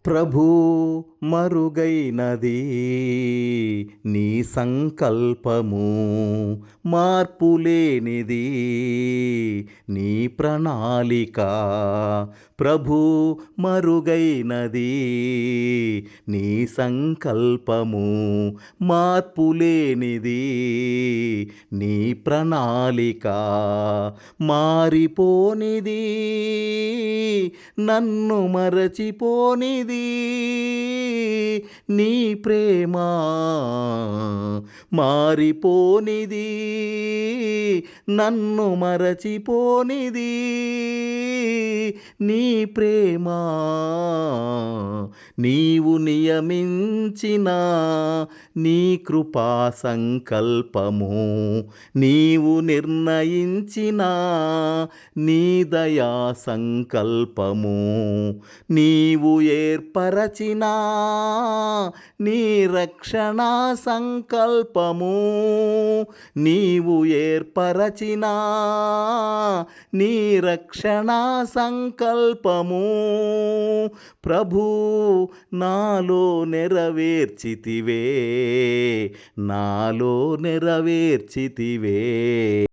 ప్రభూ మరుగైనది నీ సంకల్పము, మార్పులేనిది నీ ప్రణాళిక. ప్రభూ మరుగైనది నీ సంకల్పము, మార్పులేనిది నీ ప్రణాళిక. మారిపోనిది నన్ను మరచిపోనిది నీ ప్రేమ, మారిపోనిది నన్ను మరచిపోనిది నీ ప్రేమ. నీవు నియమించిన నీ కృపా సంకల్పము, నీవు నిర్ణయించిన నీ దయా సంకల్పము, నీవు ఏర్పరచిన నీ రక్షణ సంకల్పము, నీవు ఏర్పరచిన నీ రక్షణ సంకల్పము. ప్రభూ నాలో నెరవేర్చితివే, నాలో నెరవేర్చితివే.